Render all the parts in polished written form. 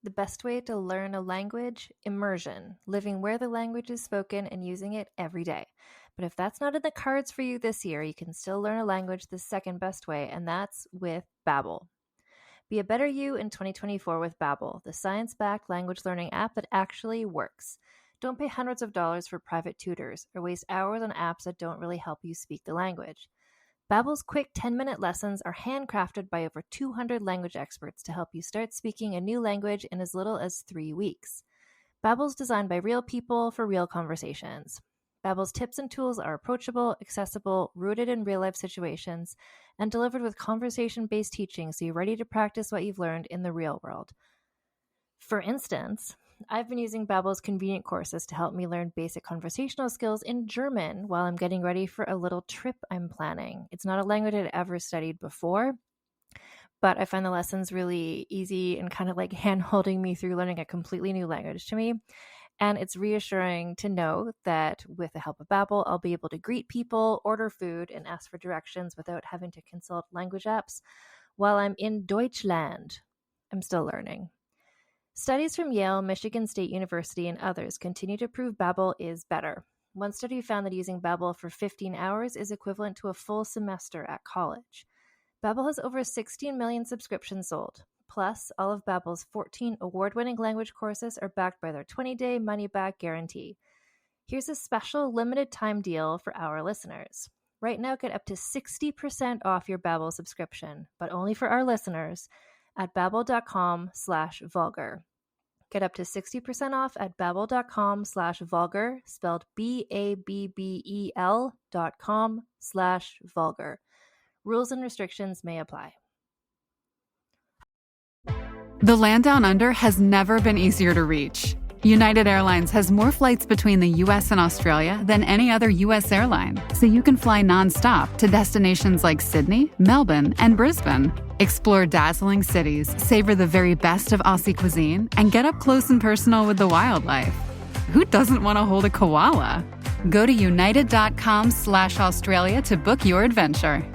The best way to learn a language? Immersion, living where the language is spoken and using it every day. But if that's not in the cards for you this year, you can still learn a language the second best way, and that's with Babbel. Be a better you in 2024 with Babbel, the science-backed language learning app that actually works. Don't pay hundreds of dollars for private tutors or waste hours on apps that don't really help you speak the language. Babbel's quick 10-minute lessons are handcrafted by over 200 language experts to help you start speaking a new language in as little as 3 weeks. Babbel's designed by real people for real conversations. Babbel's tips and tools are approachable, accessible, rooted in real-life situations, and delivered with conversation-based teaching so you're ready to practice what you've learned in the real world. For instance, I've been using Babbel's convenient courses to help me learn basic conversational skills in German while I'm getting ready for a little trip I'm planning. It's not a language I'd ever studied before, but I find the lessons really easy and kind of like hand-holding me through learning a completely new language to me. And it's reassuring to know that with the help of Babbel, I'll be able to greet people, order food, and ask for directions without having to consult language apps while I'm in Deutschland. I'm still learning. Studies from Yale, Michigan State University, and others continue to prove Babbel is better. One study found that using Babbel for 15 hours is equivalent to a full semester at college. Babbel has over 16 million subscriptions sold. Plus, all of Babbel's 14 award-winning language courses are backed by their 20-day money-back guarantee. Here's a special limited-time deal for our listeners. Right now, get up to 60% off your Babbel subscription, but only for our listeners at babbel.com/vulgar. Get up to 60% off at babbel.com/vulgar, spelled BABBEL.com/vulgar. Rules and restrictions may apply. The land down under has never been easier to reach. United Airlines has more flights between the U.S. and Australia than any other U.S. airline, so you can fly nonstop to destinations like Sydney, Melbourne, and Brisbane. Explore dazzling cities, savor the very best of Aussie cuisine, and get up close and personal with the wildlife. Who doesn't want to hold a koala? Go to united.com/Australia to book your adventure.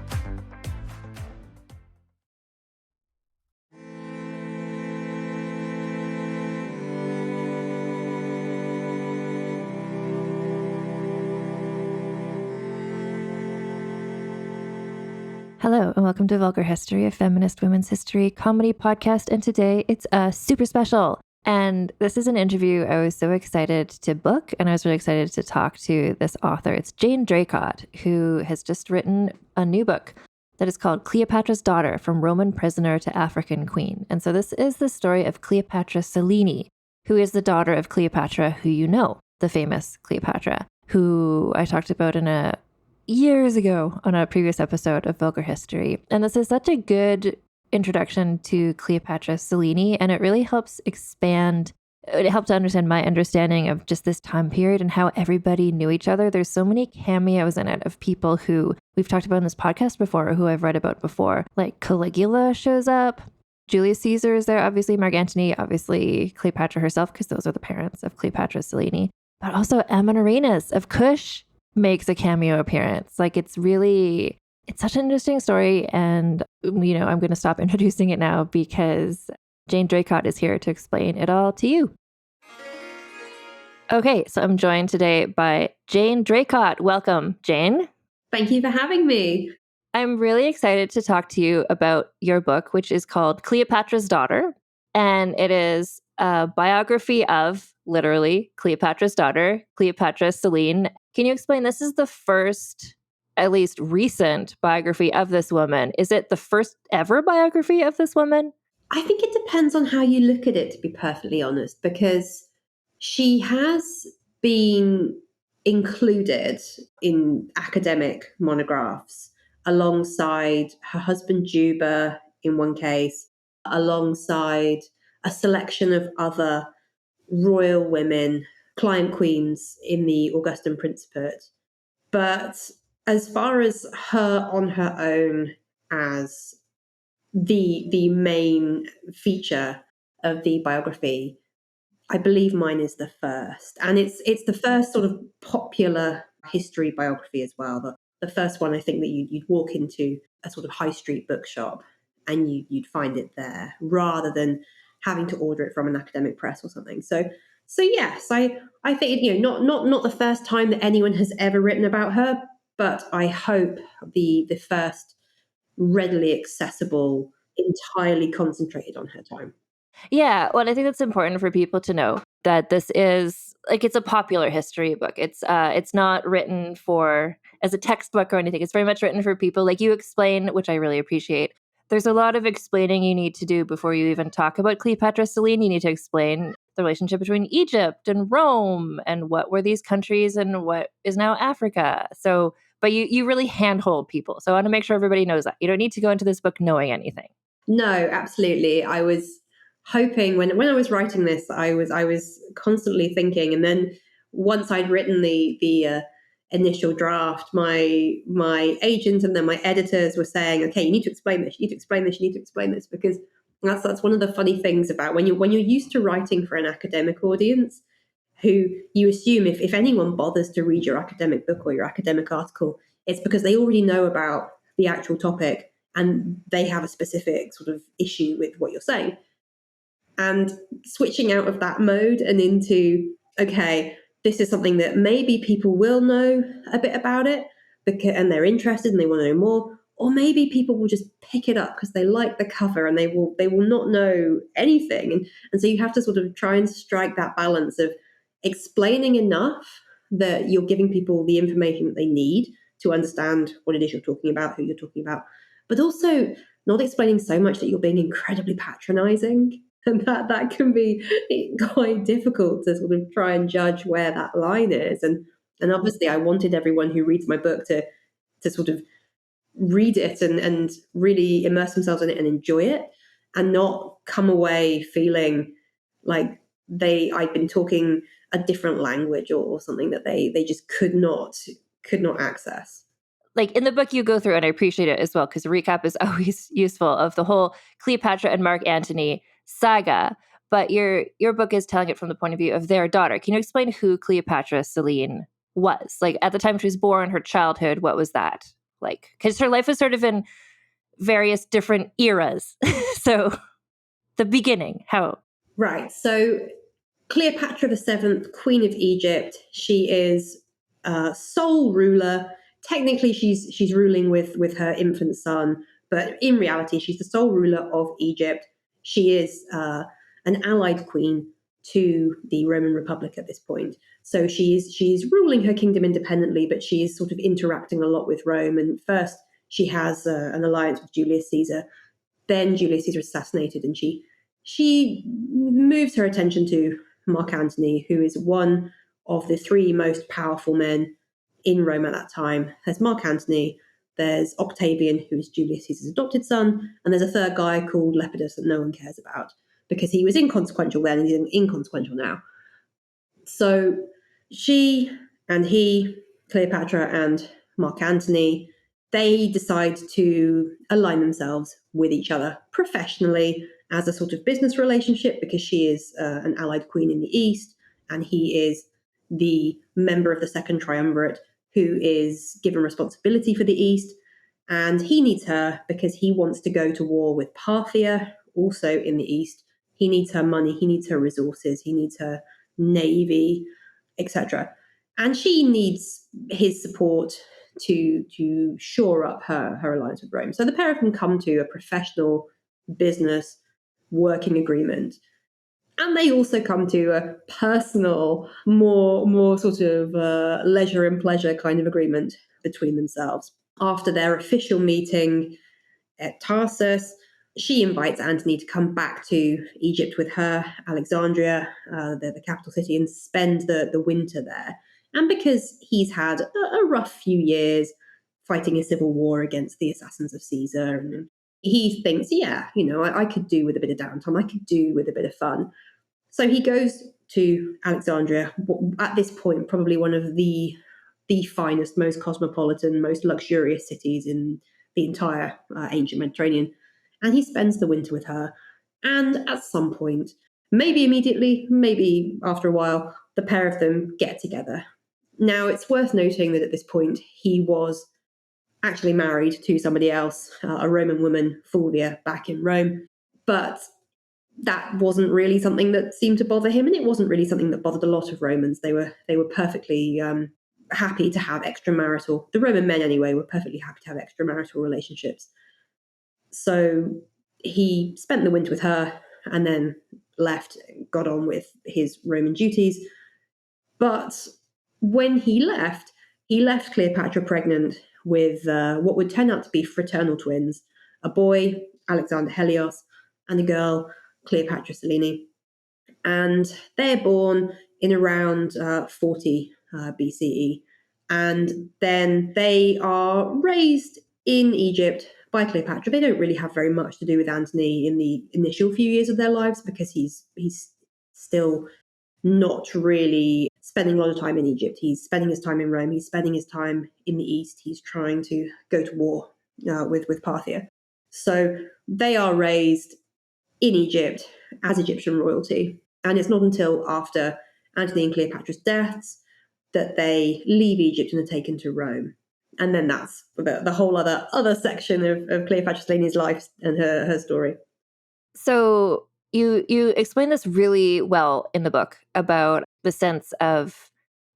Hello, and welcome to Vulgar History, a feminist women's history comedy podcast. And today it's a super special. And this is an interview I was so excited to book, and I was really excited to talk to this author. It's Jane Draycott, who has just written a new book that is called Cleopatra's Daughter, From Roman Prisoner to African Queen. And so this is the story of Cleopatra Selene, who is the daughter of Cleopatra, who you know, the famous Cleopatra, who I talked about years ago on a previous episode of Vulgar History. And this is such a good introduction to Cleopatra Selene, and it really helps to understand my understanding of just this time period and how everybody knew each other. There's so many cameos in it of people who we've talked about in this podcast before, or who I've read about before. Like Caligula shows up, Julius Caesar is there, obviously, Mark Antony, obviously Cleopatra herself, because those are the parents of Cleopatra Selene, but also Amanirenas of Kush makes a cameo appearance. Like it's such an interesting story. And, I'm going to stop introducing it now because Jane Draycott is here to explain it all to you. Okay, so I'm joined today by Jane Draycott. Welcome, Jane. Thank you for having me. I'm really excited to talk to you about your book, which is called Cleopatra's Daughter. And it is a biography of, literally, Cleopatra's daughter, Cleopatra Selene. Can you explain, this is the first, at least recent, biography of this woman. Is it the first ever biography of this woman? I think it depends on how you look at it, to be perfectly honest, because she has been included in academic monographs alongside her husband Juba in one case, alongside a selection of other royal women, client queens in the Augustan Principate. But as far as her on her own as the main feature of the biography, I believe mine is the first. And it's the first sort of popular history biography as well. The first one, I think, that you'd walk into a sort of high street bookshop and you'd find it there, rather than having to order it from an academic press or something. So yes, I think, not the first time that anyone has ever written about her, but I hope the first readily accessible, entirely concentrated on her time. Yeah, well, I think that's important for people to know that this is like it's a popular history book. It's not written for as a textbook or anything. It's very much written for people like you explain, which I really appreciate. There's a lot of explaining you need to do before you even talk about Cleopatra Selene. You need to explain the relationship between Egypt and Rome and what were these countries and what is now Africa. So, but you really handhold people. So I want to make sure everybody knows that. You don't need to go into this book knowing anything. No, absolutely. I was hoping when I was writing this, I was constantly thinking, and then once I'd written the initial draft, my agent and then my editors were saying, "Okay, you need to explain this. You need to explain this. You need to explain this," because that's one of the funny things about when you're used to writing for an academic audience, who you assume if anyone bothers to read your academic book or your academic article, it's because they already know about the actual topic and they have a specific sort of issue with what you're saying. And switching out of that mode and into, okay, this is something that maybe people will know a bit about it because, and they're interested and they want to know more, or maybe people will just pick it up because they like the cover and they will not know anything. And so you have to sort of try and strike that balance of explaining enough that you're giving people the information that they need to understand what it is you're talking about, who you're talking about, but also not explaining so much that you're being incredibly patronizing. And that can be quite difficult to sort of try and judge where that line is. And obviously I wanted everyone who reads my book to sort of read it and really immerse themselves in it and enjoy it, and not come away feeling like I'd been talking a different language or something that they just could not access. Like in the book you go through, and I appreciate it as well because a recap is always useful of the whole Cleopatra and Mark Antony saga. But your book is telling it from the point of view of their daughter. Can you explain who Cleopatra Selene was? Like at the time she was born, her childhood, what was that like? Because her life was sort of in various different eras. So the beginning, how? Right. So Cleopatra the Seventh, Queen of Egypt, she is sole ruler. Technically, she's ruling with her infant son, but in reality, she's the sole ruler of Egypt. She is an allied queen to the Roman Republic at this point. So she's ruling her kingdom independently, but she is sort of interacting a lot with Rome. And first, she has an alliance with Julius Caesar. Then Julius Caesar is assassinated, and she moves her attention to Mark Antony, who is one of the three most powerful men in Rome at that time. There's Mark Antony, there's Octavian, who is Julius Caesar's adopted son, and there's a third guy called Lepidus that no one cares about because he was inconsequential then and he's inconsequential now. So she and he, Cleopatra and Mark Antony, they decide to align themselves with each other professionally as a sort of business relationship because she is an allied queen in the East and he is the member of the second triumvirate who is given responsibility for the East. And he needs her because he wants to go to war with Parthia, also in the East. He needs her money, he needs her resources, he needs her navy, etc. And she needs his support to shore up her alliance with Rome. So the pair of them come to a professional business working agreement. And they also come to a personal, more sort of leisure and pleasure kind of agreement between themselves. After their official meeting at Tarsus, she invites Antony to come back to Egypt with her, Alexandria, the capital city, and spend the winter there. And because he's had a rough few years fighting a civil war against the assassins of Caesar, and he thinks, yeah, I could do with a bit of downtime, I could do with a bit of fun. So he goes to Alexandria, at this point, probably one of the finest, most cosmopolitan, most luxurious cities in the entire ancient Mediterranean. And he spends the winter with her. And at some point, maybe immediately, maybe after a while, the pair of them get together. Now, it's worth noting that at this point, he was actually married to somebody else, a Roman woman, Fulvia, back in Rome. But that wasn't really something that seemed to bother him, and it wasn't really something that bothered a lot of Romans. They were perfectly happy to have extramarital. The Roman men, anyway, were perfectly happy to have extramarital relationships. So he spent the winter with her, and then left, got on with his Roman duties. But when he left Cleopatra pregnant with what would turn out to be fraternal twins, a boy, Alexander Helios, and a girl, Cleopatra Selene. And they're born in around 40 BCE. And then they are raised in Egypt by Cleopatra. They don't really have very much to do with Antony in the initial few years of their lives, because he's still not really spending a lot of time in Egypt. He's spending his time in Rome. He's spending his time in the East. He's trying to go to war with Parthia. So they are raised in Egypt as Egyptian royalty. And it's not until after Antony and Cleopatra's deaths that they leave Egypt and are taken to Rome. And then that's the whole other section of Cleopatra Selene's life and her story. So you explain this really well in the book about the sense of,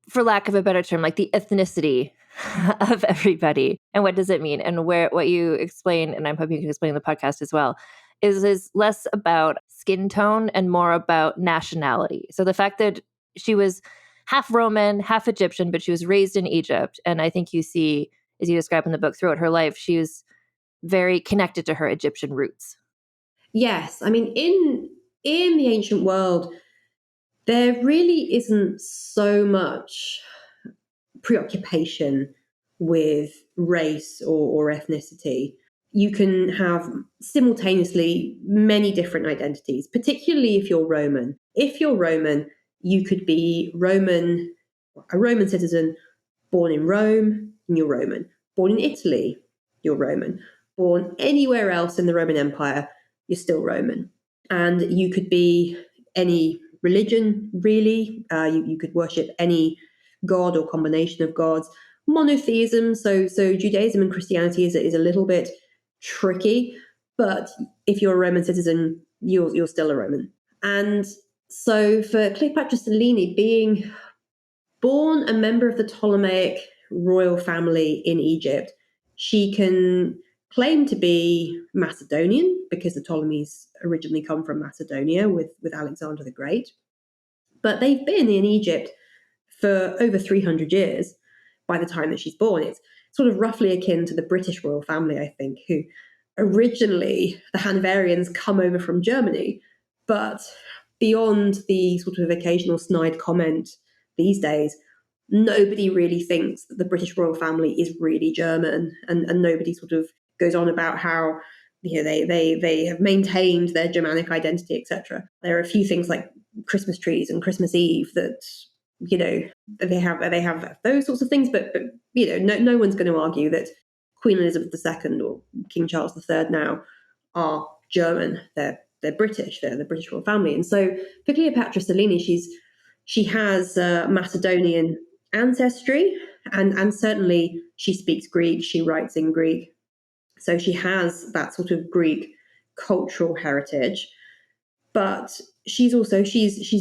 for lack of a better term, like the ethnicity of everybody, and what does it mean, and what you explain, and I'm hoping you can explain in the podcast as well, is less about skin tone and more about nationality. So the fact that she was half Roman, half Egyptian, but she was raised in Egypt, and I think you see, as you describe in the book, throughout her life, she was very connected to her Egyptian roots. Yes, I mean, in the ancient world, there really isn't so much preoccupation with race or ethnicity. You can have simultaneously many different identities, particularly if you're Roman. If you're Roman, you could be a Roman citizen born in Rome, and you're Roman. Born in Italy, you're Roman. Born anywhere else in the Roman Empire, you're still Roman. And you could be any religion, really. You could worship any god or combination of gods. Monotheism, so Judaism and Christianity is a little bit tricky, but if you're a Roman citizen, you're still a Roman. And so for Cleopatra Selene, being born a member of the Ptolemaic royal family in Egypt, she can claim to be Macedonian, because the Ptolemies originally come from Macedonia with Alexander the Great. But they've been in Egypt for over 300 years by the time that she's born. It's sort of roughly akin to the British royal family, I think, who originally, the Hanoverians, come over from Germany. But beyond the sort of occasional snide comment these days, nobody really thinks that the British royal family is really German, and nobody sort of goes on about how they have maintained their Germanic identity, etc. There are a few things like Christmas trees and Christmas Eve that they have those sorts of things, but no one's going to argue that Queen Elizabeth II or King Charles III now are German. They're British. They're the British royal family. And so for Cleopatra Selene, she has Macedonian ancestry, and certainly she speaks Greek. She writes in Greek, so she has that sort of Greek cultural heritage. But she's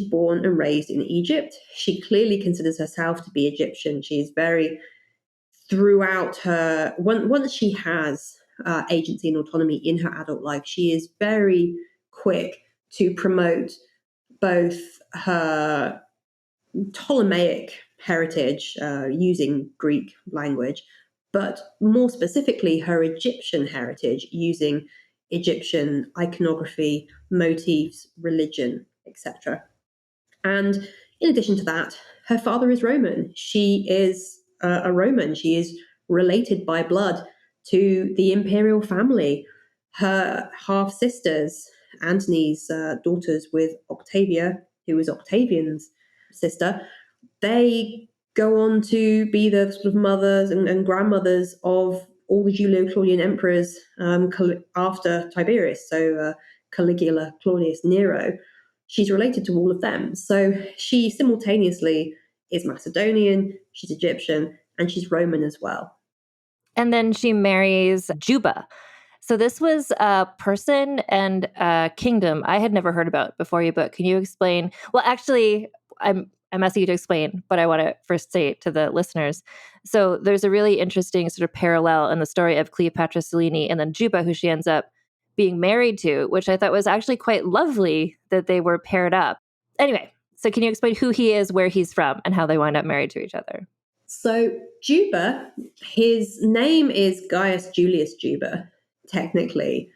born and raised in Egypt. She clearly considers herself to be Egyptian. She is very, throughout her, once she has agency and autonomy in her adult life, she is very quick to promote both her Ptolemaic heritage using Greek language, but more specifically her Egyptian heritage using Egyptian iconography, motifs, religion, etc. And in addition to that, her father is Roman. She is a Roman. She is related by blood to the imperial family. Her half sisters, Antony's daughters with Octavia, who was Octavian's sister, they go on to be the sort of mothers and grandmothers of all the Julio-Claudian emperors after Tiberius, so Caligula, Claudius, Nero. She's related to all of them. So she simultaneously is Macedonian, she's Egyptian, and she's Roman as well. And then she marries Juba. So this was a person and a kingdom I had never heard about before your book. Can you explain? Well, actually, I'm asking you to explain, but I want to first say it to the listeners. So there's a really interesting sort of parallel in the story of Cleopatra Selene and then Juba, who she ends up being married to, which I thought was actually quite lovely that they were paired up. Anyway, so can you explain who he is, where he's from, and how they wind up married to each other? So Juba, his name is Gaius Julius Juba, technically,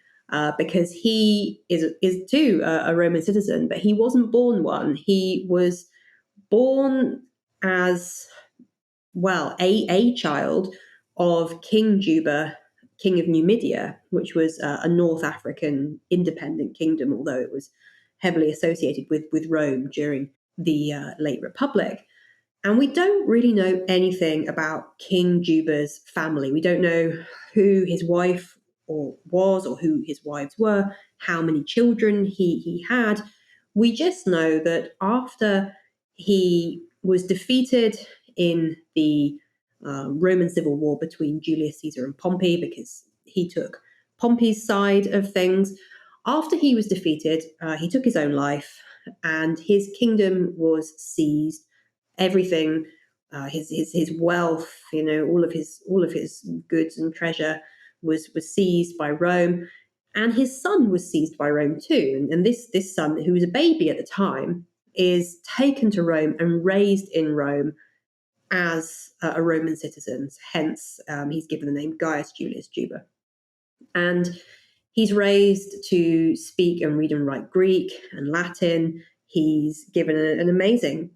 because he is too a Roman citizen, but he wasn't born one. He was born as well a child of King Juba, king of Numidia, which was a North African independent kingdom, although it was heavily associated with Rome during the late Republic. And we don't really know anything about King Juba's family. We don't know who his wife or was, or who his wives were, how many children he had. We just know that after he was defeated in the Roman civil war between Julius Caesar and Pompey, because he took Pompey's side of things, after he was defeated, he took his own life and his kingdom was seized. Everything, his wealth, all of his goods and treasure was seized by Rome, and his son was seized by Rome too. And this son, who was a baby at the time, is taken to Rome and raised in Rome as a Roman citizen. Hence, he's given the name Gaius Julius Juba, and he's raised to speak and read and write Greek and Latin. He's given an amazing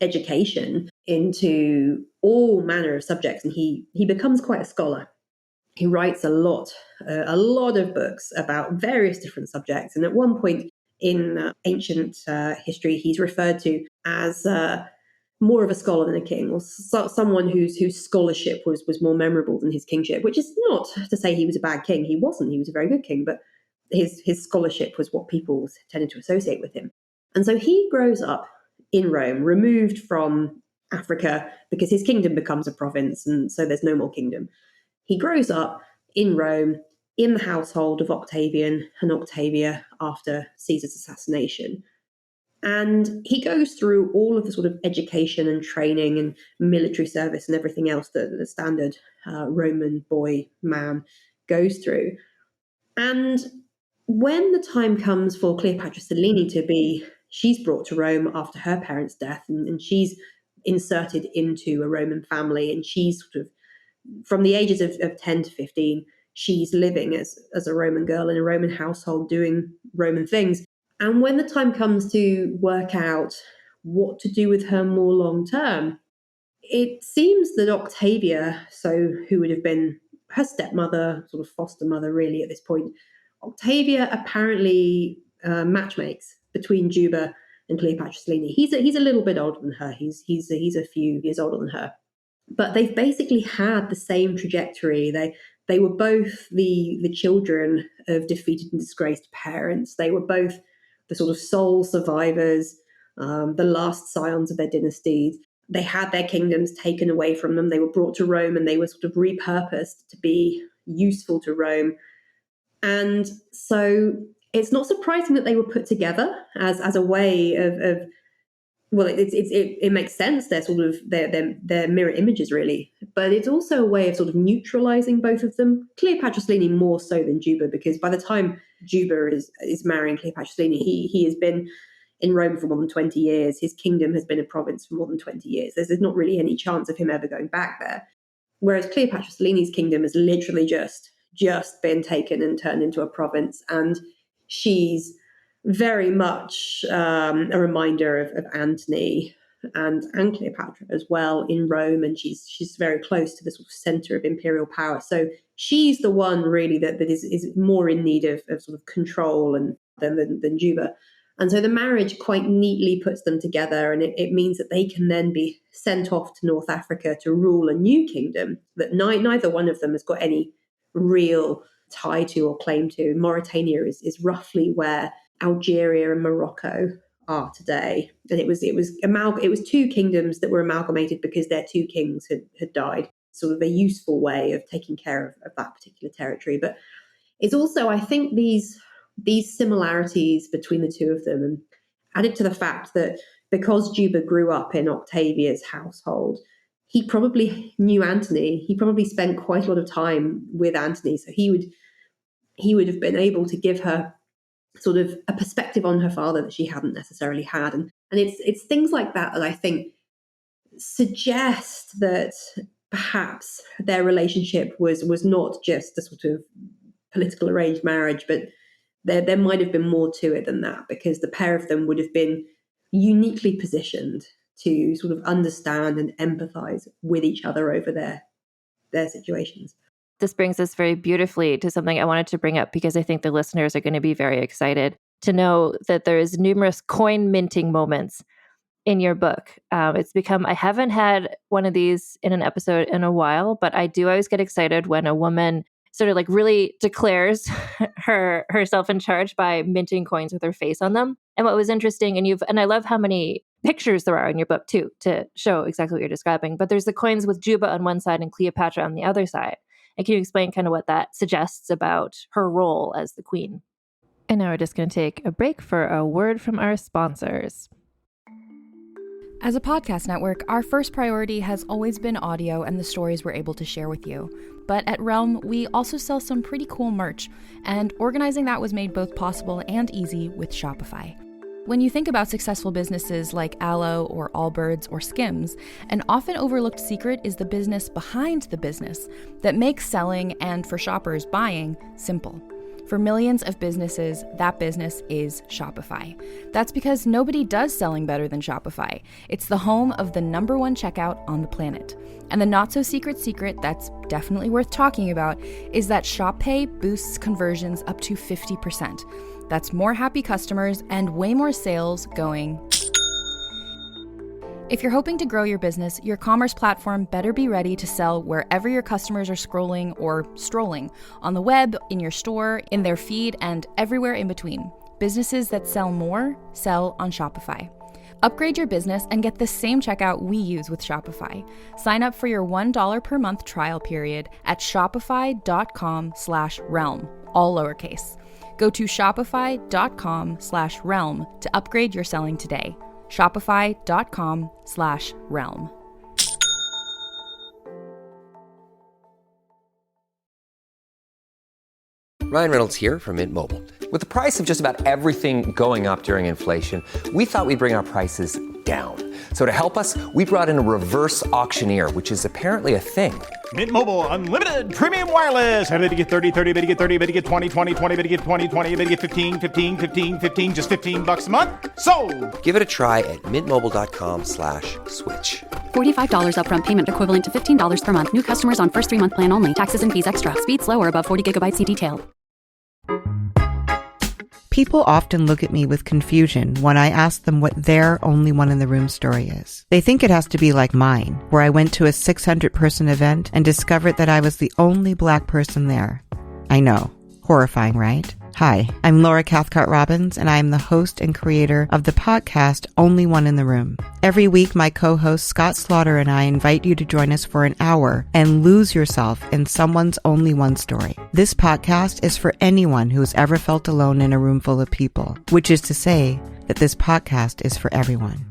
education into all manner of subjects, and he becomes quite a scholar. He writes a lot of books about various different subjects, and at one point in ancient history, he's referred to as more of a scholar than a king, or someone whose scholarship was more memorable than his kingship. Which is not to say he was a bad king. He wasn't. He was a very good king, but his scholarship was what people tended to associate with him. And so he grows up in Rome, removed from Africa, because his kingdom becomes a province, and so there's no more kingdom. He grows up in Rome in the household of Octavian and Octavia after Caesar's assassination. And he goes through all of the sort of education and training and military service and everything else that the standard Roman boy man goes through. And when the time comes for Cleopatra Selene she's brought to Rome after her parents' death, and she's inserted into a Roman family, and she's sort of, from the ages of 10 to 15, she's living as a Roman girl in a Roman household doing Roman things. And when the time comes to work out what to do with her more long term, it seems that Octavia, who would have been her stepmother, sort of foster mother really at this point, Octavia apparently matchmakes between Juba and Cleopatra Selene. He's a little bit older than her. He's a few years older than her, but they've basically had the same trajectory. They were both the children of defeated and disgraced parents. They were both the sort of sole survivors, the last scions of their dynasties. They had their kingdoms taken away from them. They were brought to Rome, and they were sort of repurposed to be useful to Rome. And so it's not surprising that they were put together as a way of well, it makes sense. They're sort of they're mirror images, really. But it's also a way of sort of neutralizing both of them. Cleopatra Selene more so than Juba, because by the time Juba is marrying Cleopatra Selene, he has been in Rome for more than 20 years. His kingdom has been a province for more than 20 years. There's not really any chance of him ever going back there. Whereas Cleopatra Selene's kingdom has literally just been taken and turned into a province, and she's very much a reminder of Antony and Cleopatra as well in Rome, and she's very close to the sort of center of imperial power. So she's the one really that is more in need of sort of control and than Juba. And so the marriage quite neatly puts them together, and it means that they can then be sent off to North Africa to rule a new kingdom that neither one of them has got any real tie to or claim to. Mauritania is roughly where Algeria and Morocco are today, and it was two kingdoms that were amalgamated because their two kings had died. Sort of a useful way of taking care of that particular territory. But It's also, I think, these similarities between the two of them, and added to the fact that because Juba grew up in Octavia's household, he probably knew Antony. He probably spent quite a lot of time with Antony, so he would have been able to give her sort of a perspective on her father that she hadn't necessarily had, and it's things like that that I think suggest that perhaps their relationship was not just a sort of political arranged marriage, but there might have been more to it than that, because the pair of them would have been uniquely positioned to sort of understand and empathize with each other over their situations. This brings us very beautifully to something I wanted to bring up, because I think the listeners are going to be very excited to know that there's numerous coin minting moments in your book. It's become, I haven't had one of these in an episode in a while, but I do always get excited when a woman sort of like really declares herself in charge by minting coins with her face on them. And what was interesting, and I love how many pictures there are in your book too, to show exactly what you're describing. But there's the coins with Juba on one side and Cleopatra on the other side. And can you explain kind of what that suggests about her role as the queen? And now we're just going to take a break for a word from our sponsors. As a podcast network, our first priority has always been audio and the stories we're able to share with you. But at Realm, we also sell some pretty cool merch, and organizing that was made both possible and easy with Shopify. When you think about successful businesses like Aloe or Allbirds or Skims, an often overlooked secret is the business behind the business that makes selling and, for shoppers, buying simple. For millions of businesses, that business is Shopify. That's because nobody does selling better than Shopify. It's the home of the #1 checkout on the planet. And the not-so-secret secret that's definitely worth talking about is that Shop Pay boosts conversions up to 50%. That's more happy customers and way more sales going. If you're hoping to grow your business, your commerce platform better be ready to sell wherever your customers are scrolling or strolling, on the web, in your store, in their feed, and everywhere in between. Businesses that sell more, sell on Shopify. Upgrade your business and get the same checkout we use with Shopify. Sign up for your $1 per month trial period at shopify.com/realm, all lowercase. Go to shopify.com/realm to upgrade your selling today. Shopify.com/realm. Ryan Reynolds here from Mint Mobile. With the price of just about everything going up during inflation, we thought we'd bring our prices down. So to help us, we brought in a reverse auctioneer, which is apparently a thing. Mint Mobile Unlimited Premium Wireless. How to get 30, 30, bit to get 30, bit to get 20, 20, 20, bit to get 20, 20, bit to get 15, 15, 15, 15, just $15 a month? Sold! Give it a try at mintmobile.com/switch. $45 upfront payment equivalent to $15 per month. New customers on first 3-month plan only. Taxes and fees extra. Speed slower above 40 gigabytes. See detail. People often look at me with confusion when I ask them what their only one in the room story is. They think it has to be like mine, where I went to a 600-person event and discovered that I was the only Black person there. I know. Horrifying, right? Hi, I'm Laura Cathcart-Robbins, and I am the host and creator of the podcast Only One in the Room. Every week, my co-host Scott Slaughter and I invite you to join us for an hour and lose yourself in someone's only one story. This podcast is for anyone who's ever felt alone in a room full of people, which is to say that this podcast is for everyone.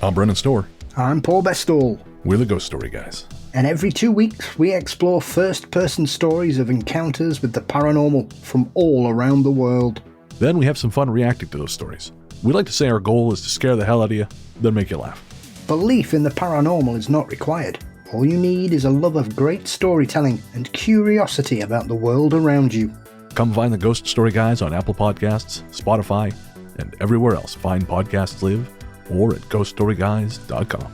I'm Brennan Storr. I'm Paul Bestall. We're the Ghost Story Guys. And every 2 weeks, we explore first-person stories of encounters with the paranormal from all around the world. Then we have some fun reacting to those stories. We like to say our goal is to scare the hell out of you, then make you laugh. Belief in the paranormal is not required. All you need is a love of great storytelling and curiosity about the world around you. Come find the Ghost Story Guys on Apple Podcasts, Spotify, and everywhere else fine podcasts live, or at ghoststoryguys.com.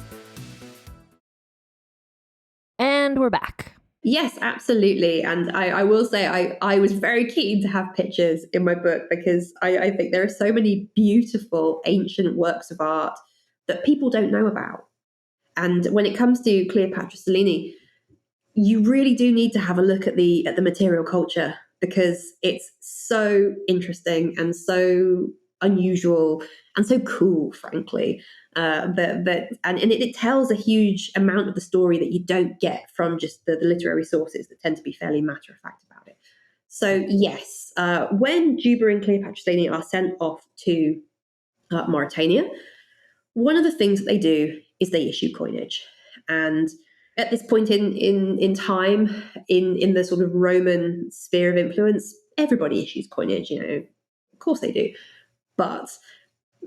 And we're back. Yes, absolutely. And I will say I was very keen to have pictures in my book, because I think there are so many beautiful ancient works of art that people don't know about. And when it comes to Cleopatra Selene, you really do need to have a look at the material culture, because it's so interesting and so unusual and so cool, frankly. And it tells a huge amount of the story that you don't get from just the literary sources that tend to be fairly matter of fact about it. So yes, when Juba and Cleopatra Selene are sent off to Mauritania, one of the things that they do is they issue coinage. And at this point in time, in the sort of Roman sphere of influence, everybody issues coinage, of course they do. But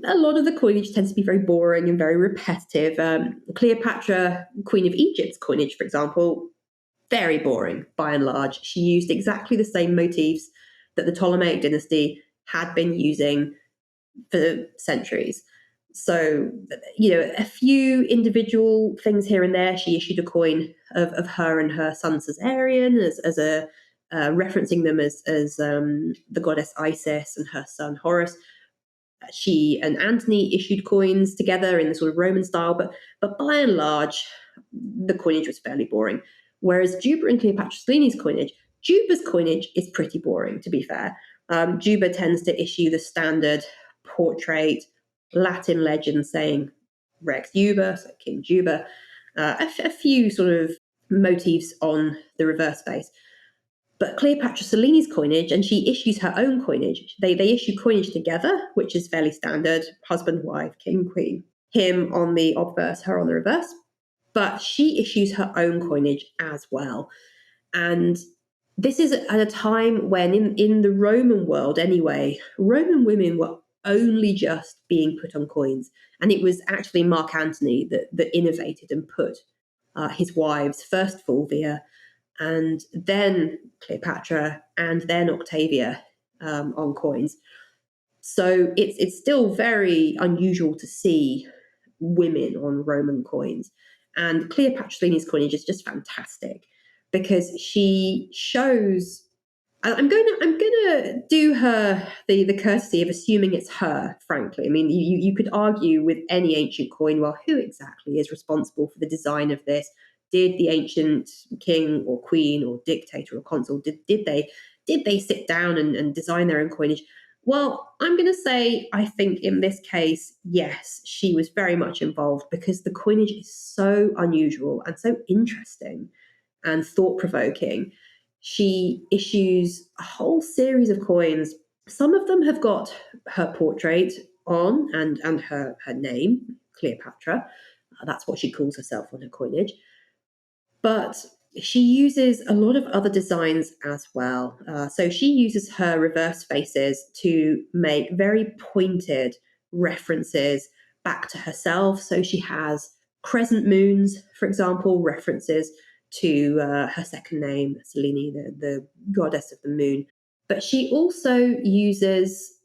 a lot of the coinage tends to be very boring and very repetitive. Cleopatra, Queen of Egypt's coinage, for example, very boring by and large. She used exactly the same motifs that the Ptolemaic dynasty had been using for centuries. So, a few individual things here and there. She issued a coin of her and her son Caesarion as a referencing them as the goddess Isis and her son Horus. She and Antony issued coins together in the sort of Roman style, but by and large, the coinage was fairly boring. Whereas Juba and Cleopatra Selene's coinage, Juba's coinage is pretty boring, to be fair. Juba tends to issue the standard portrait Latin legend saying Rex Juba, so King Juba, a few sort of motifs on the reverse face. But Cleopatra Selene's coinage, and she issues her own coinage. They issue coinage together, which is fairly standard: husband, wife, king, queen. Him on the obverse, her on the reverse. But she issues her own coinage as well. And this is at a time when, in the Roman world anyway, Roman women were only just being put on coins. And it was actually Mark Antony that innovated and put his wives, first Fulvia, and then Cleopatra, and then Octavia on coins. So it's still very unusual to see women on Roman coins. And Cleopatra Selene's coinage is just fantastic because she shows. I'm going to do her the courtesy of assuming it's her. Frankly, I mean, you could argue with any ancient coin, well, who exactly is responsible for the design of this? Did the ancient king or queen or dictator or consul did they sit down and design their own coinage? Well, I'm going to say I think in this case, yes, she was very much involved because the coinage is so unusual and so interesting and thought-provoking. She issues a whole series of coins. Some of them have got her portrait on and her name, Cleopatra. That's what she calls herself on her coinage. But she uses a lot of other designs as well. So she uses her reverse faces to make very pointed references back to herself. So she has crescent moons, for example, references to her second name, Selene, the goddess of the moon. But she also uses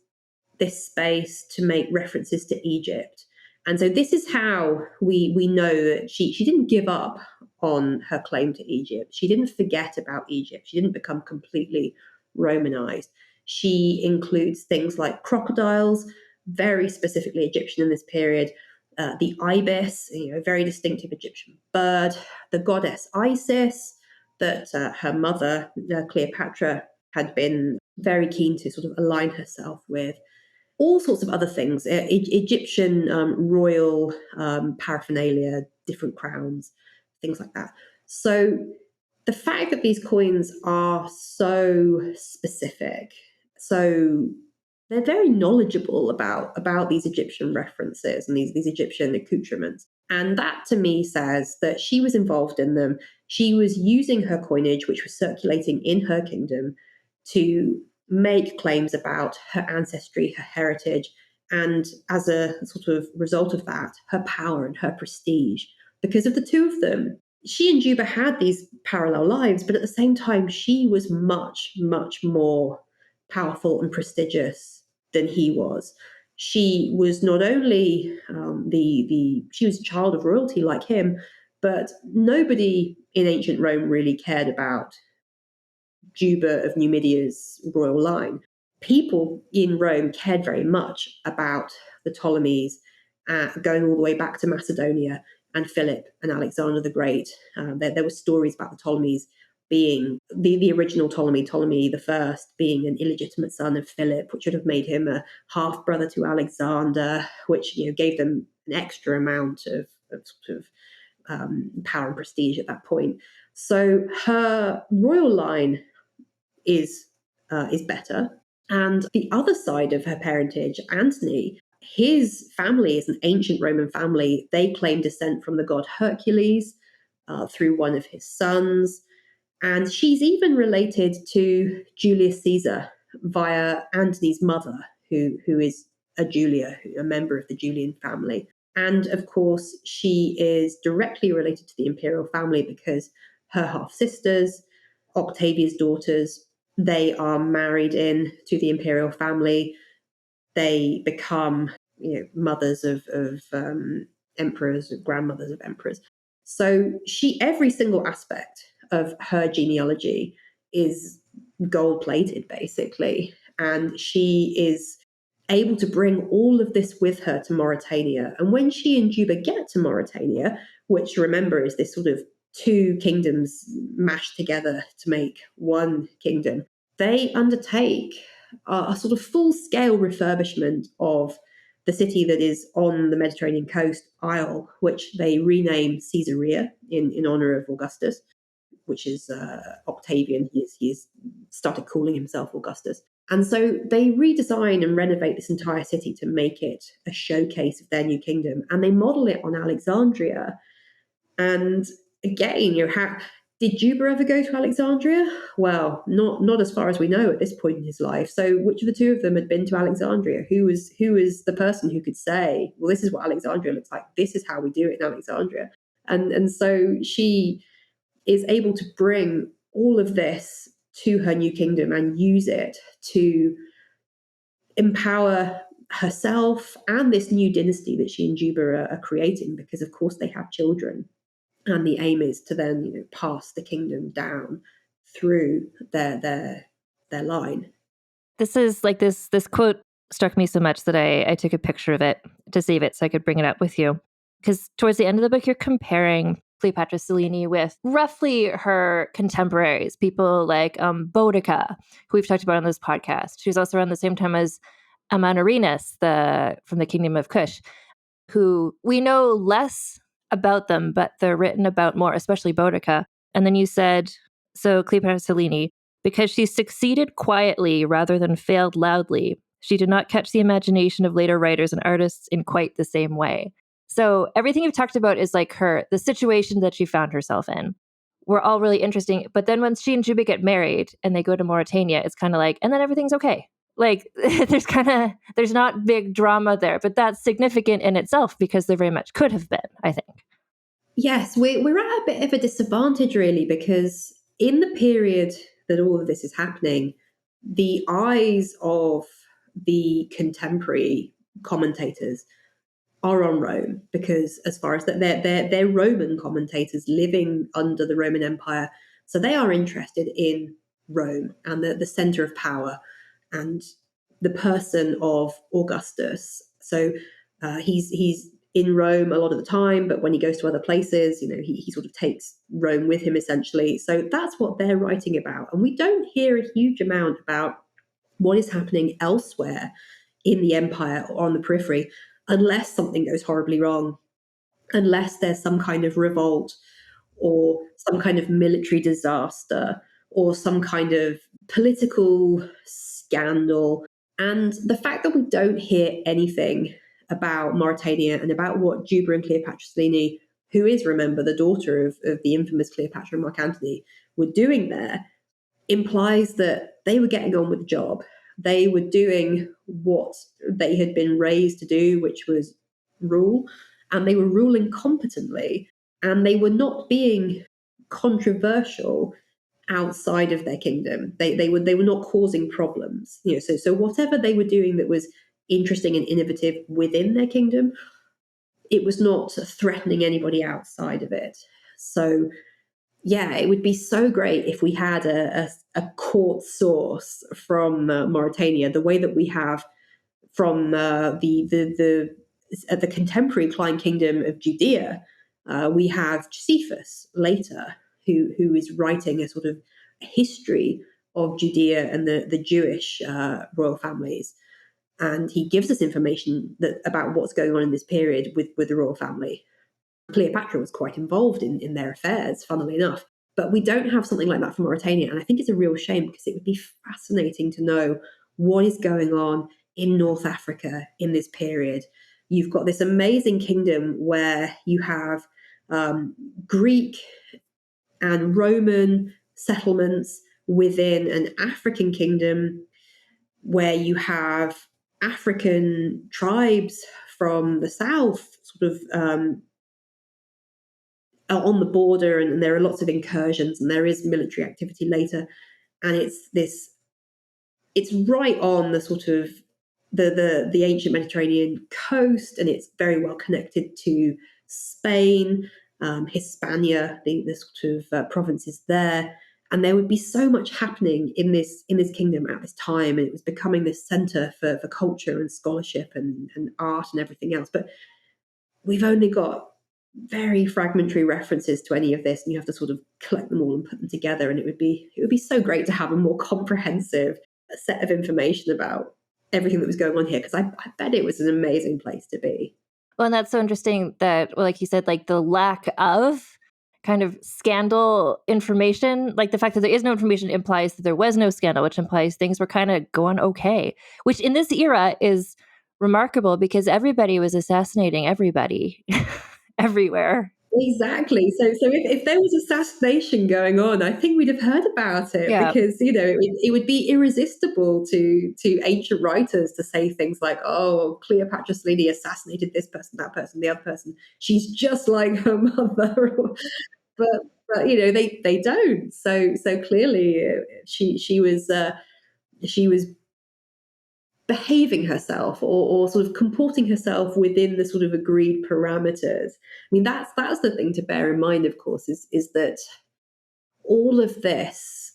this space to make references to Egypt. And so this is how we know that she didn't give up on her claim to Egypt. She didn't forget about Egypt. She didn't become completely Romanized. She includes things like crocodiles, very specifically Egyptian in this period, the ibis, a very distinctive Egyptian bird, the goddess Isis, that her mother, Cleopatra, had been very keen to sort of align herself with. All sorts of other things, Egyptian royal paraphernalia, different crowns, things like that. So the fact that these coins are so specific, so they're very knowledgeable about these Egyptian references and these Egyptian accoutrements. And that to me says that she was involved in them. She was using her coinage, which was circulating in her kingdom, to make claims about her ancestry, her heritage, and as a sort of result of that, her power and her prestige. Because of the two of them, she and Juba had these parallel lives, but at the same time, she was much, much more powerful and prestigious than he was. She was not only she was a child of royalty like him, but nobody in ancient Rome really cared about Juba of Numidia's royal line. People in Rome cared very much about the Ptolemies, going all the way back to Macedonia and Philip and Alexander the Great. There were stories about the Ptolemies being the original Ptolemy the First, being an illegitimate son of Philip, which would have made him a half brother to Alexander, which gave them an extra amount of sort of power and prestige at that point. So her royal line is better. And the other side of her parentage, Antony, his family is an ancient Roman family. They claim descent from the god Hercules through one of his sons. And she's even related to Julius Caesar via Antony's mother, who is a Julia, a member of the Julian family. And of course, she is directly related to the imperial family because her half-sisters, Octavia's daughters, they are married in to the imperial family. They become, mothers of emperors, grandmothers of emperors. So every single aspect of her genealogy is gold-plated, basically, and she is able to bring all of this with her to Mauritania. And when she and Juba get to Mauritania, which, remember, is this sort of two kingdoms mashed together to make one kingdom, they undertake a sort of full-scale refurbishment of the city that is on the Mediterranean coast, Isle, which they rename Caesarea in honor of Augustus, which is Octavian. He's started calling himself Augustus. And so they redesign and renovate this entire city to make it a showcase of their new kingdom. And they model it on Alexandria. And again, did Juba ever go to Alexandria? Well, not as far as we know at this point in his life. So which of the two of them had been to Alexandria? Who was the person who could say, well, this is what Alexandria looks like. This is how we do it in Alexandria. And so she is able to bring all of this to her new kingdom and use it to empower herself and this new dynasty that she and Juba are creating, because of course they have children. And the aim is to then, pass the kingdom down through their line. This is like this quote struck me so much that I took a picture of it to save it so I could bring it up with you. Because towards the end of the book, you're comparing Cleopatra Selene with roughly her contemporaries, people like Boudica, who we've talked about on this podcast. She was also around the same time as Amanirenas, from the Kingdom of Kush, who we know less about them, but they're written about more, especially Boudica. And then you said, so Cleopatra Selene, because she succeeded quietly rather than failed loudly, she did not catch the imagination of later writers and artists in quite the same way. So everything you've talked about is like the situation that she found herself in. We're all really interesting. But then when she and Juba get married and they go to Mauritania, it's kind of like, and then everything's okay. Like there's not big drama there, but that's significant in itself because there very much could have been, I think. Yes, we're at a bit of a disadvantage, really, because in the period that all of this is happening, the eyes of the contemporary commentators are on Rome, because as far as that, they're Roman commentators living under the Roman Empire, so they are interested in Rome and the center of power and the person of Augustus. So he's in Rome a lot of the time, but when he goes to other places, he sort of takes Rome with him, essentially. So that's what they're writing about. And we don't hear a huge amount about what is happening elsewhere in the empire or on the periphery, unless something goes horribly wrong, unless there's some kind of revolt or some kind of military disaster or some kind of political scandal. And the fact that we don't hear anything about Mauritania and about what Juba and Cleopatra Selene, who is, remember, the daughter of the infamous Cleopatra and Mark Antony, were doing there, implies that they were getting on with the job. They were doing what they had been raised to do, which was rule, and they were ruling competently, and they were not being controversial outside of their kingdom. They were not causing problems. So whatever they were doing that was interesting and innovative within their kingdom, it was not threatening anybody outside of it. So yeah, it would be so great if we had a court source from Mauritania, the way that we have from the contemporary client kingdom of Judea. We have Josephus later, who is writing a sort of history of Judea and the Jewish royal families. And he gives us information about what's going on in this period with the royal family. Cleopatra was quite involved in their affairs, funnily enough. But we don't have something like that for Mauritania. And I think it's a real shame, because it would be fascinating to know what is going on in North Africa in this period. You've got this amazing kingdom where you have Greek and Roman settlements within an African kingdom, where you have African tribes from the south sort of on the border, and there are lots of incursions, and there is military activity later. And it's right on the sort of the ancient Mediterranean coast, and it's very well connected to Spain, Hispania, the sort of provinces there. And there would be so much happening in this kingdom at this time, and it was becoming this center for culture and scholarship and art and everything else. But we've only got very fragmentary references to any of this, and you have to sort of collect them all and put them together. And it would be so great to have a more comprehensive set of information about everything that was going on here, because I bet it was an amazing place to be. Well, and that's so interesting that, well, like you said, like the lack of kind of scandal information, like the fact that there is no information implies that there was no scandal, which implies things were kind of going okay, which in this era is remarkable, because everybody was assassinating everybody everywhere. Exactly. So if there was assassination going on, I think we'd have heard about it, Yeah. because it would be irresistible to ancient writers to say things like, "Oh, Cleopatra Selene assassinated this person, that person, the other person. She's just like her mother." but they don't. So clearly, she was behaving herself, or sort of comporting herself within the sort of agreed parameters. I mean, that's the thing to bear in mind, of course, is that all of this,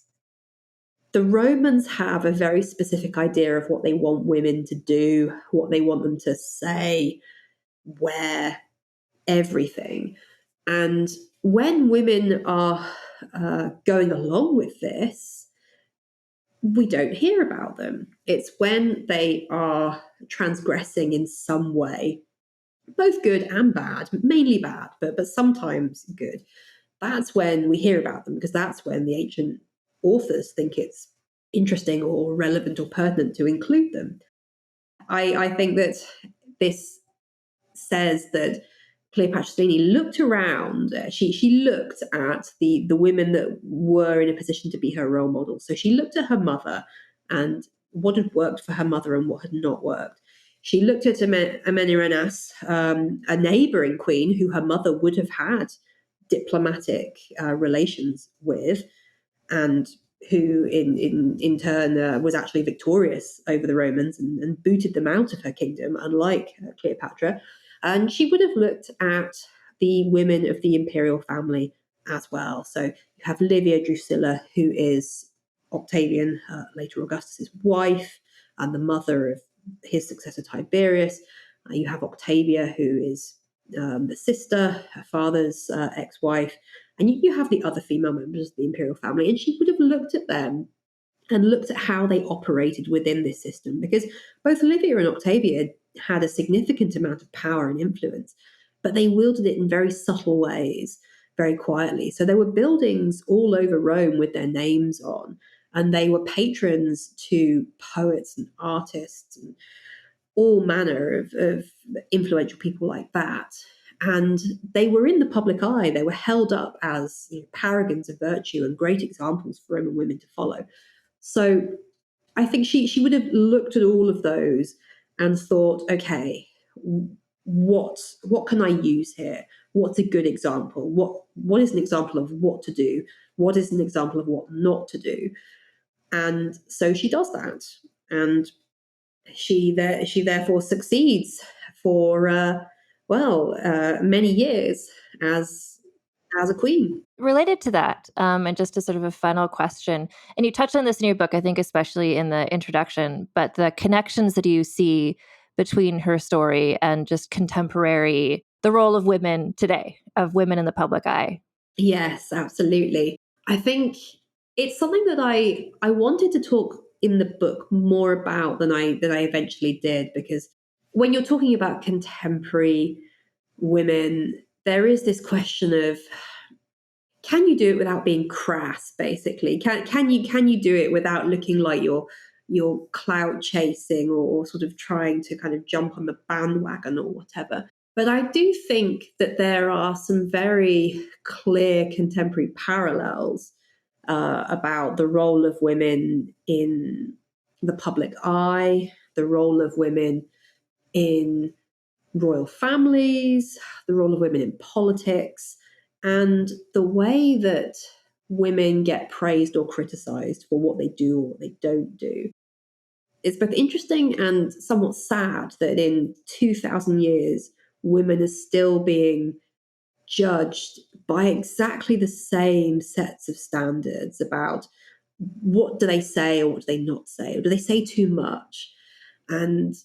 the Romans have a very specific idea of what they want women to do, what they want them to say, wear, everything. And when women are going along with this, we don't hear about them. It's when they are transgressing in some way, both good and bad, mainly bad, but sometimes good. That's when we hear about them, because that's when the ancient authors think it's interesting or relevant or pertinent to include them. I think that this says that Cleopatra Selene looked around. She looked at the women that were in a position to be her role models. So she looked at her mother and what had worked for her mother and what had not worked. She looked at Amenirinas, a neighboring queen who her mother would have had diplomatic relations with, and who in turn was actually victorious over the Romans and booted them out of her kingdom, unlike Cleopatra. And she would have looked at the women of the imperial family as well. So you have Livia Drusilla, who is Octavian, later Augustus's wife, and the mother of his successor Tiberius. You have Octavia, who is the sister, her father's ex-wife. And you have the other female members of the imperial family, and she would have looked at them and looked at how they operated within this system, because both Livia and Octavia had a significant amount of power and influence, but they wielded it in very subtle ways, very quietly. So there were buildings all over Rome with their names on, and they were patrons to poets and artists and all manner of influential people like that. And they were in the public eye. They were held up as paragons of virtue and great examples for Roman women to follow. So I think she would have looked at all of those and thought, okay, what can I use here? What's a good example? What is an example of what to do? What is an example of what not to do? And so she does that, and she therefore succeeds for many years as a queen. Related to that, and just as sort of a final question, and you touched on this in your book, I think especially in the introduction, but the connections that you see between her story and just the role of women today, of women in the public eye. Yes, absolutely. I think it's something that I wanted to talk in the book more about than I eventually did, because when you're talking about contemporary women, there is this question of, can you do it without being crass? Basically, can you do it without looking like you're clout chasing or sort of trying to kind of jump on the bandwagon or whatever? But I do think that there are some very clear contemporary parallels about the role of women in the public eye, the role of women in royal families, the role of women in politics, and the way that women get praised or criticized for what they do or what they don't do. It's both interesting and somewhat sad that in 2,000 years, women are still being judged by exactly the same sets of standards about what do they say or what do they not say, or do they say too much, and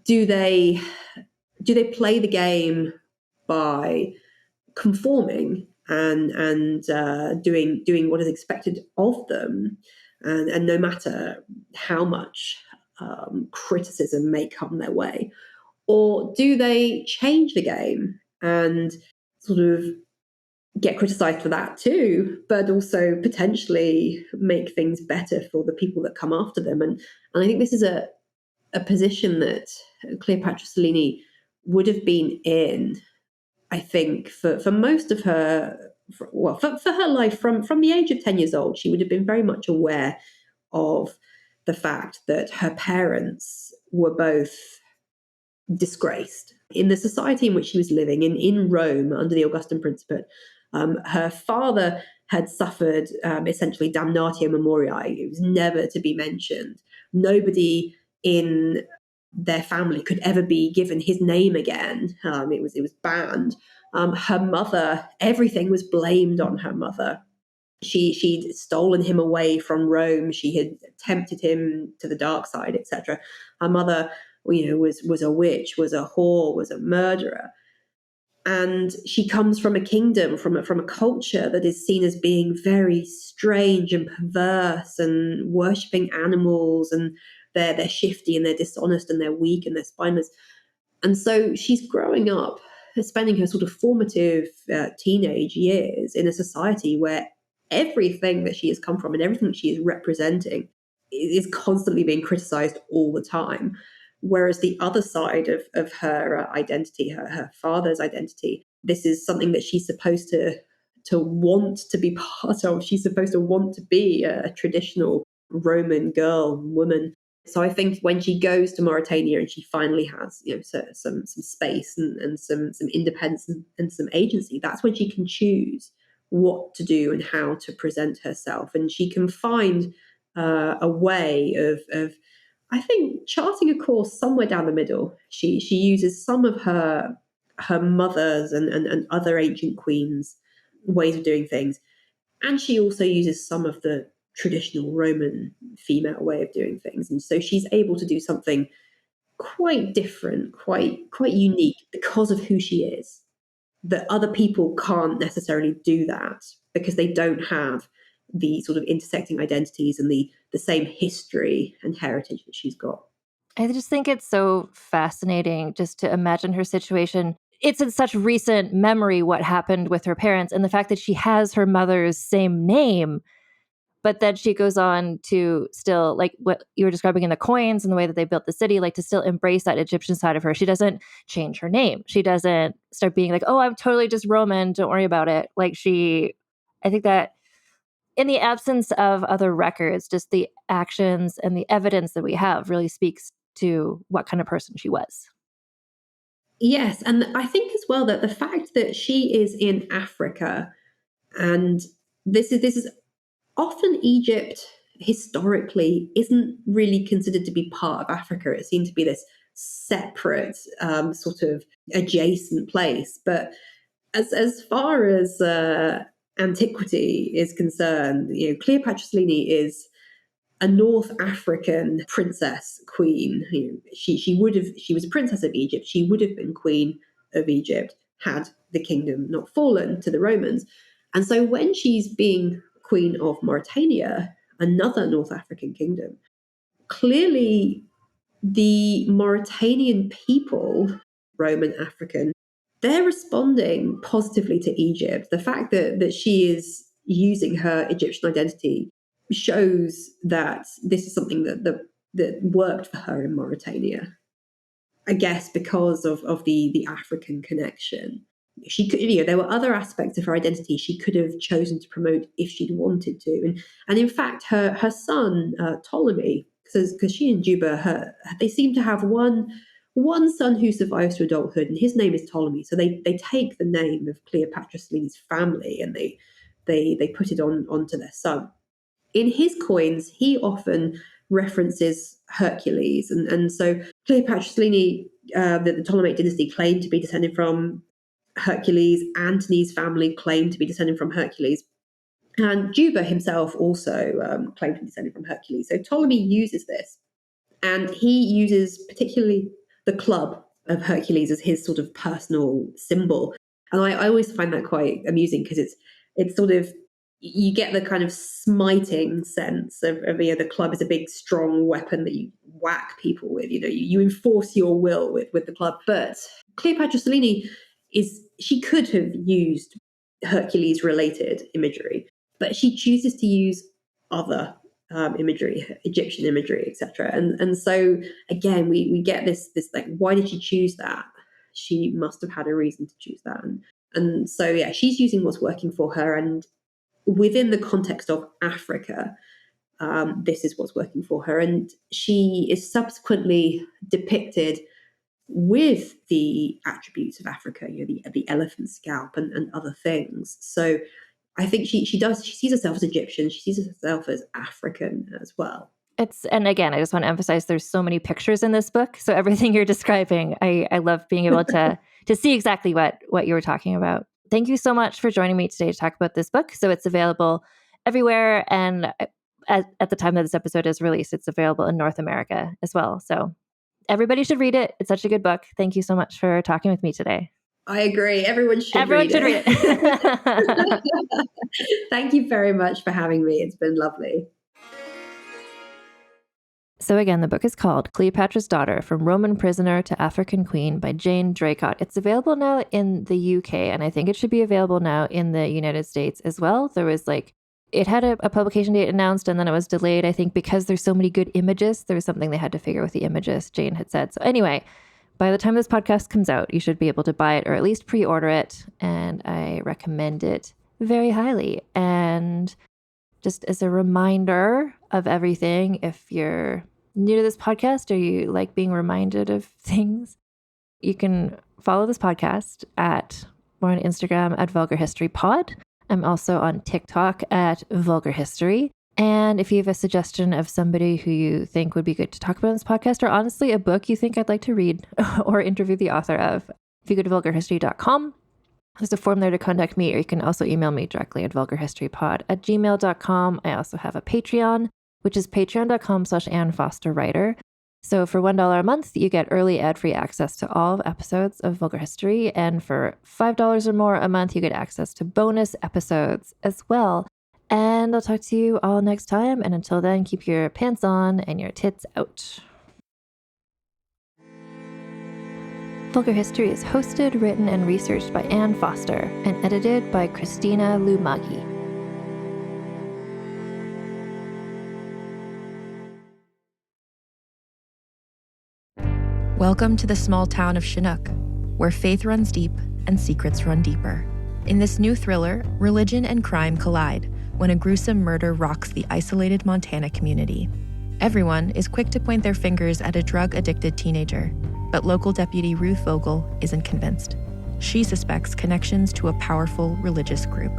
do they play the game by conforming and doing what is expected of them, and no matter how much criticism may come their way, or do they change the game and sort of get criticized for that too, but also potentially make things better for the people that come after them? And I think this is a position that Cleopatra Selene would have been in, I think, for most of her, for her life, from the age of 10 years old. She would have been very much aware of the fact that her parents were both disgraced in the society in which she was living in Rome under the Augustan Principate. Her father had suffered essentially damnatio memoriae. It was never to be mentioned. Nobody in their family could ever be given his name again. It was banned. Her mother, everything was blamed on her mother. She'd stolen him away from Rome. She had tempted him to the dark side, etc. Her mother, was a witch, was a whore, was a murderer. And she comes from a kingdom, from a culture that is seen as being very strange and perverse and worshipping animals, and they're shifty and they're dishonest and they're weak and they're spineless. And so she's growing up, spending her sort of formative teenage years in a society where everything that she has come from and everything she is representing is constantly being criticized all the time. Whereas the other side of her identity, her father's identity, this is something that she's supposed to want to be part of. She's supposed to want to be a traditional Roman girl, woman. So I think when she goes to Mauritania and she finally has, some space and some independence and some agency, that's when she can choose what to do and how to present herself, and she can find a way of I think charting a course somewhere down the middle. She uses some of her mother's and other ancient queens' ways of doing things, and she also uses some of the traditional Roman female way of doing things. And so she's able to do something quite different, quite unique, because of who she is. That other people can't necessarily do that because they don't have the sort of intersecting identities and the same history and heritage that she's got. I just think it's so fascinating just to imagine her situation. It's in such recent memory what happened with her parents, and the fact that she has her mother's same name, but then she goes on to still, like what you were describing in the coins and the way that they built the city, like to still embrace that Egyptian side of her. She doesn't change her name. She doesn't start being like, oh, I'm totally just Roman, don't worry about it. I think that in the absence of other records, just the actions and the evidence that we have really speaks to what kind of person she was. Yes, and I think as well that the fact that she is in Africa, and this is often Egypt historically isn't really considered to be part of Africa. It seemed to be this separate sort of adjacent place. But as far as antiquity is concerned, Cleopatra Selene is a North African princess queen. She was a princess of Egypt. She would have been queen of Egypt had the kingdom not fallen to the Romans. And so when she's being queen of Mauritania, another North African kingdom, clearly the Mauritanian people, Roman, African, they're responding positively to Egypt. The fact that she is using her Egyptian identity shows that this is something that worked for her in Mauritania. I guess because of the African connection. She could, there were other aspects of her identity she could have chosen to promote if she'd wanted to. And in fact, her son, Ptolemy, because she and Juba, they seem to have one son who survives to adulthood, and his name is Ptolemy. So they take the name of Cleopatra Selene's family and they put it onto their son. In his coins, he often references Hercules. And so Cleopatra Selene, the Ptolemaic dynasty, claimed to be descended from Hercules. Antony's family claimed to be descended from Hercules. And Juba himself also claimed to be descended from Hercules. So Ptolemy uses this. And he uses particularly the club of Hercules as his sort of personal symbol. And I always find that quite amusing because it's sort of, you get the kind of smiting sense of the club is a big, strong weapon that you whack people with. You enforce your will with the club. But Cleopatra Selene she could have used Hercules-related imagery, but she chooses to use other imagery, Egyptian imagery, etc. And so again, we get this like, why did she choose that? She must have had a reason to choose that. And so yeah, she's using what's working for her, and within the context of Africa, this is what's working for her. And she is subsequently depicted with the attributes of Africa, the elephant scalp and other things. So I think she sees herself as Egyptian, she sees herself as African as well. And again, I just want to emphasize there's so many pictures in this book. So everything you're describing, I love being able to see exactly what you were talking about. Thank you so much for joining me today to talk about this book. So it's available everywhere. And at the time that this episode is released, it's available in North America as well. So everybody should read it. It's such a good book. Thank you so much for talking with me today. I agree. Everyone should read it. Thank you very much for having me. It's been lovely. So again, the book is called Cleopatra's Daughter, From Roman Prisoner to African Queen by Jane Draycott. It's available now in the UK, and I think it should be available now in the United States as well. There was it had a publication date announced, and then it was delayed, I think, because there's so many good images. There was something they had to figure with the images, Jane had said. So anyway, by the time this podcast comes out, you should be able to buy it or at least pre-order it, and I recommend it very highly. And just as a reminder of everything, if you're new to this podcast or you like being reminded of things, you can follow this podcast we're on Instagram at Vulgar History Pod. I'm also on TikTok at Vulgar History. And if you have a suggestion of somebody who you think would be good to talk about on this podcast, or honestly a book you think I'd like to read or interview the author of, if you go to vulgarhistory.com, there's a form there to contact me, or you can also email me directly at vulgarhistorypod@gmail.com. I also have a Patreon, which is patreon.com/AnnFosterWriter. So for $1 a month, you get early ad-free access to all episodes of Vulgar History. And for $5 or more a month, you get access to bonus episodes as well. And I'll talk to you all next time. And until then, keep your pants on and your tits out. Vulgar History is hosted, written, and researched by Ann Foster and edited by Christina Lumagi. Welcome to the small town of Chinook, where faith runs deep and secrets run deeper. In this new thriller, religion and crime collide when a gruesome murder rocks the isolated Montana community. Everyone is quick to point their fingers at a drug-addicted teenager, but local deputy Ruth Vogel isn't convinced. She suspects connections to a powerful religious group.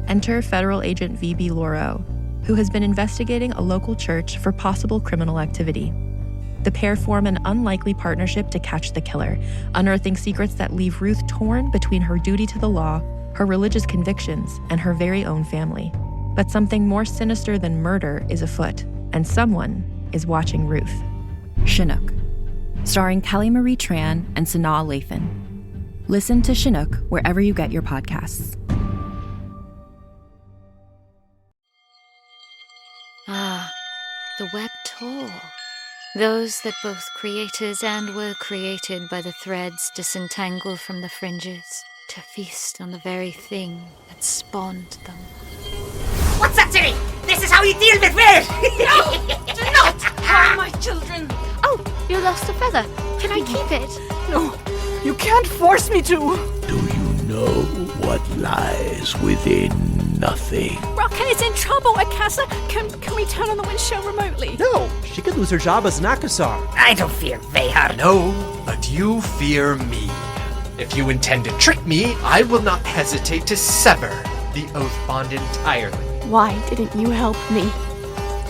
Enter federal agent V.B. Laureau, who has been investigating a local church for possible criminal activity. The pair form an unlikely partnership to catch the killer, unearthing secrets that leave Ruth torn between her duty to the law, her religious convictions, and her very own family. But something more sinister than murder is afoot, and someone is watching Ruth. Chinook, starring Kelly Marie Tran and Sanaa Lathan. Listen to Chinook wherever you get your podcasts. Ah, the web tool. Those that both created and were created by the threads disentangle from the fringes to feast on the very thing that spawned them. What's that, Ciri? This is how you deal with fear! No! Do not harm my children! Oh, you lost a feather. Can I keep it? No, you can't force me to! Do you know what lies within nothing? Rocket is in trouble, Akasa! Can we turn on the windshield remotely? No, she could lose her job as an Akasar. I don't fear Vehar. No, but you fear me. If you intend to trick me, I will not hesitate to sever the oath bond entirely. Why didn't you help me?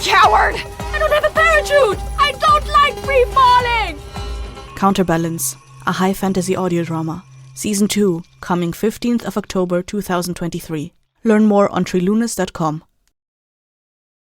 Coward! I don't have a parachute! I don't like free falling! Counterbalance, a high fantasy audio drama. Season 2, coming 15th of October 2023. Learn more on trilunas.com.